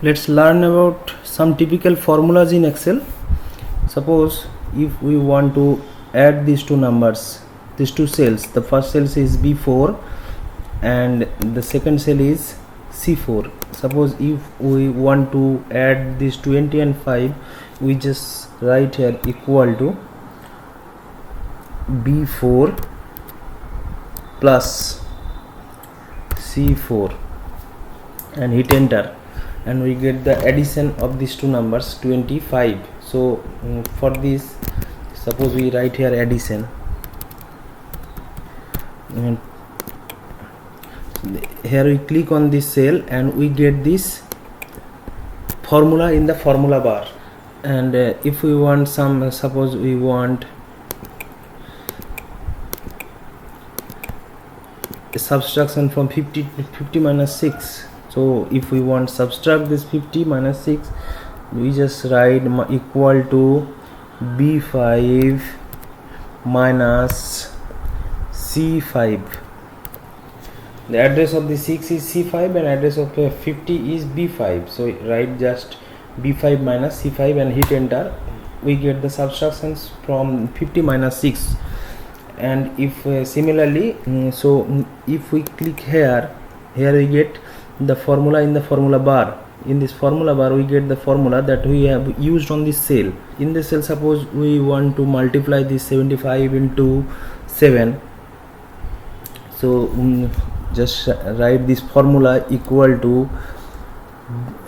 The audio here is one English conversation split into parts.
Let's learn about some typical formulas in Excel. Suppose if we want to add these two numbers, these two cells, the first cell is B4 and the second cell is C4. Suppose if we want to add these 20 and 5, we just write here equal to B4 plus C4 and hit enter, and we get the addition of these two numbers 25. So for this, suppose we write here addition, and here we click on this cell and we get this formula in the formula bar. And if we want some, suppose we want a subtraction from 50 minus 6. So if we want subtract this 50 minus 6, we just write equal to B5 minus C5. The address of the 6 is C5 and address of 50 is B5. So write just B5 minus C5 and hit enter. We get the subtractions from 50 minus 6. And if similarly, so if we click here we get the formula in the formula bar. In this formula bar we get the formula that we have used on this cell. In this cell, suppose we want to multiply this 75 into 7. So just write this formula equal to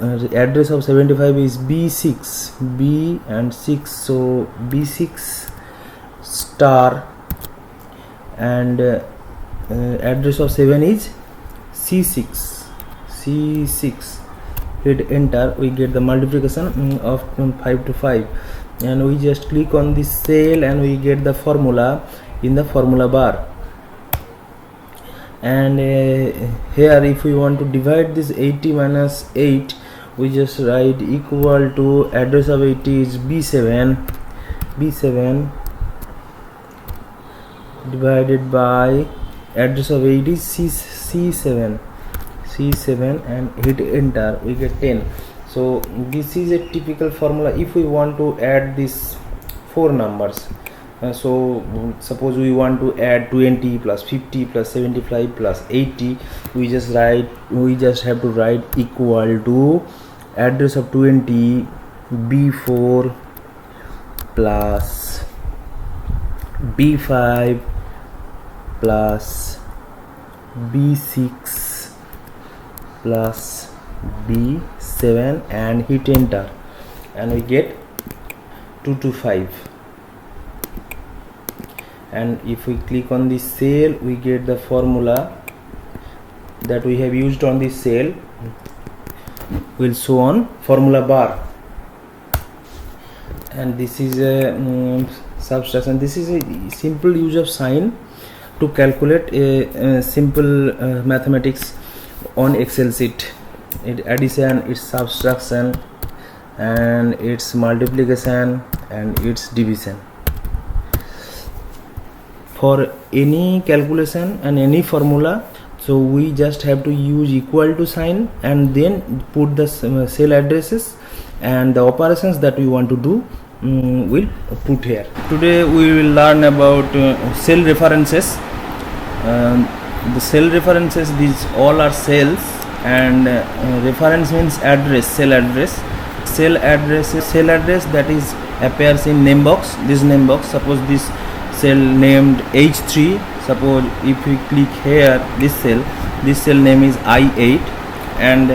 the address of 75 is B6, B and 6, so B6 star, and address of 7 is C6. Hit enter, we get the multiplication of 5 to 5, and we just click on this cell and we get the formula in the formula bar. And here if we want to divide this 80 minus 8, we just write equal to address of 80 is B7 divided by address of 8 is C7 and hit enter, we get 10. So this is a typical formula if we want to add these four numbers. So suppose we want to add 20 plus 50 plus 75 plus 80, we just have to write equal to address of 20 B4 plus B5 plus B6 plus B7 and hit enter, and we get 225. And if we click on this cell, we get the formula that we have used on this cell will show on formula bar. And this is a subtraction. This is a simple use of sign to calculate a simple mathematics on Excel sheet. Its addition, its subtraction, and its multiplication and its division. For any calculation and any formula, so we just have to use equal to sign and then put the cell addresses and the operations that we want to do will put here. Today we will learn about cell references. The cell references, these all are cells, and reference means address, cell address. Cell address is cell address that is appears in name box. This name box, suppose this cell named H3. Suppose if we click here this cell name is I8, and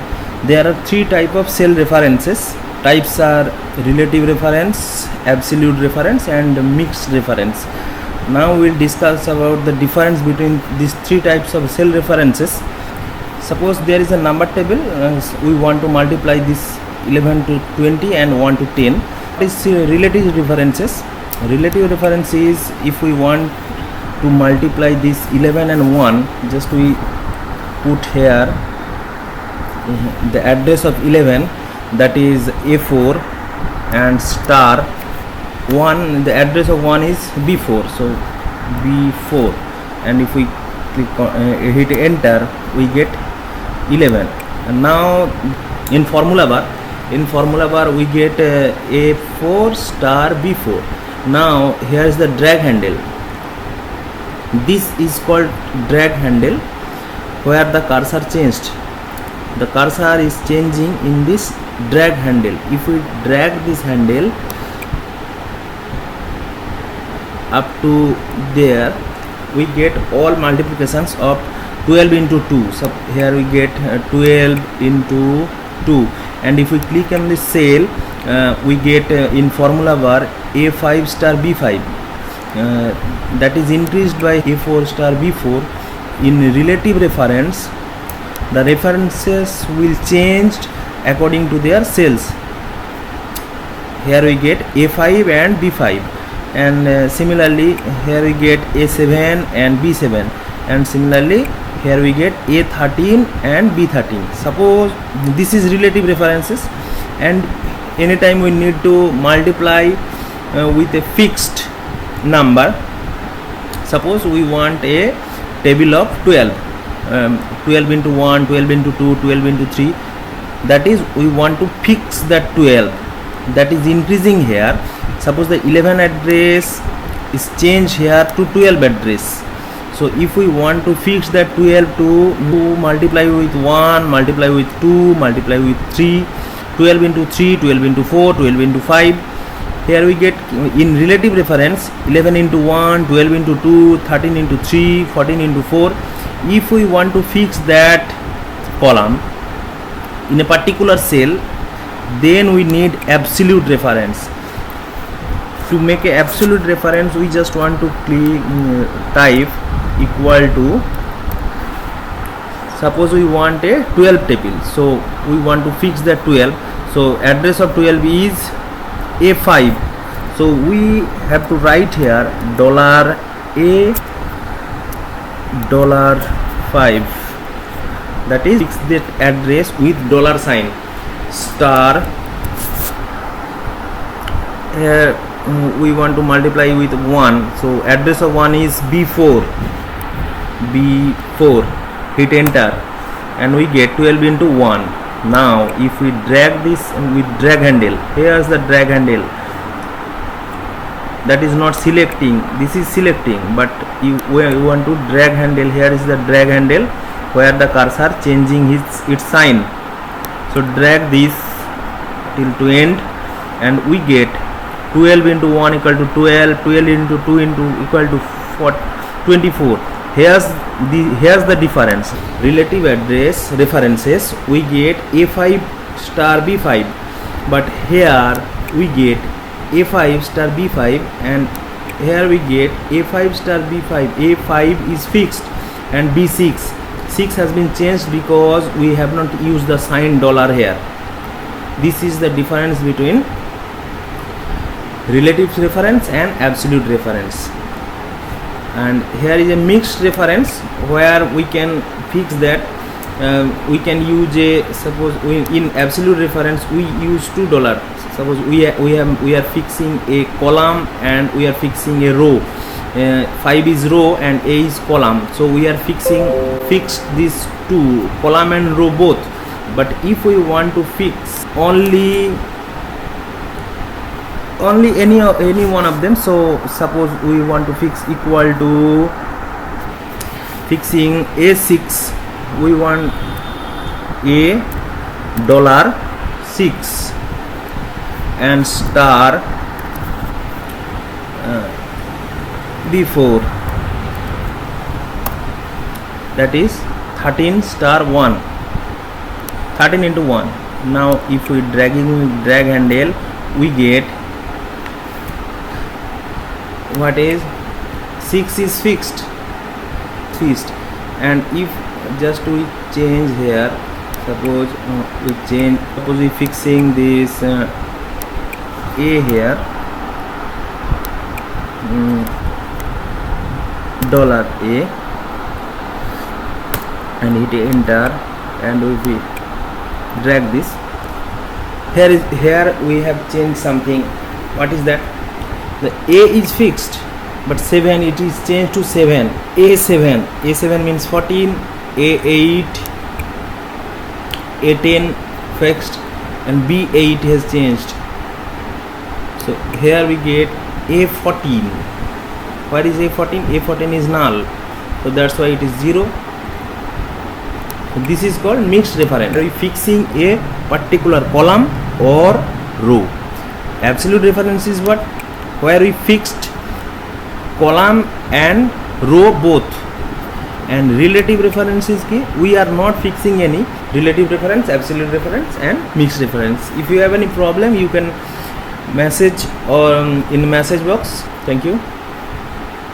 there are three type of cell references. Types are relative reference, absolute reference, and mixed reference. Now we'll discuss about the difference between these three types of cell references. Suppose there is a number table, we want to multiply this 11 to 20 and 1 to 10. This relative references. Relative reference is if we want to multiply this 11 and 1, just we put here the address of 11, that is A4, and star 1, the address of 1 is B4, so B4, and if we click on hit enter, we get 11. And now in formula bar we get A4 star B4. Now here is the drag handle. This is called drag handle, where the cursor changed. The cursor is changing in this drag handle. If we drag this handle up to there, we get all multiplications of 12 into 2. So here we get 12 into 2, and if we click on this cell, we get in formula bar A5 star B5, that is increased by A4 star B4. In relative reference, the references will change according to their cells. Here we get A5 and B5, and similarly here we get A7 and B7, and similarly here we get A13 and B13. Suppose this is relative references, and anytime we need to multiply with a fixed number. Suppose we want a table of 12, 12 into 1, 12 into 2, 12 into 3, that is we want to fix that 12, that is increasing here. Suppose the 11 address is changed here to 12 address. So if we want to fix that 12 to multiply with 1, multiply with 2, multiply with 3, 12 into 3, 12 into 4, 12 into 5, here we get in relative reference 11 into 1, 12 into 2, 13 into 3, 14 into 4. If we want to fix that column in a particular cell, then we need absolute reference. To make a absolute reference, we just want to type equal to, suppose we want a 12 table, so we want to fix that 12. So address of 12 is A5, so we have to write here $A $5, that is fix that address with $sign star. Here we want to multiply with 1, so address of 1 is B4, hit enter, and we get 12 into 1. Now if we drag this with drag handle, here is the drag handle, that is not selecting, this is selecting, but you want to drag handle, here is the drag handle where the cursor changing its sign. So drag this till to end, and we get 12 into 1 equal to 12, 12 into 2 equal to 24. Here's the difference. Relative address references, we get A5 star B5, but here we get A5 star B5, and here we get A5 star B5. A5 is fixed, and B6 has been changed because we have not used the sign $ here. This is the difference between relative reference and absolute reference. And here is a mixed reference where we can fix that. We can use a, suppose in absolute reference we use $2. Suppose we are fixing a column and we are fixing a row. 5 is row and A is column, so we are fixed these two, column and row both. But if we want to fix only any one of them, so suppose we want to fix equal to fixing A6, we want a $6 and star B4, that is 13 star 1, 13 into 1. Now if we drag handle, we get what is 6 is fixed, and if just we change here, suppose we fixing this A here, $A, and hit enter, and we drag this. Here we have changed something. What is that? The A is fixed, but 7, it is changed to 7. A7 means 14, A8, A10 fixed and B8 has changed. So here we get A14. What is A14? A14 is null, so that's why it is 0. So this is called mixed reference. We are fixing a particular column or row. Absolute reference is what? Where we fixed column and row both. And relative reference is key. We are not fixing any relative reference, absolute reference and mixed reference. If you have any problem, you can message or in message box. Thank you.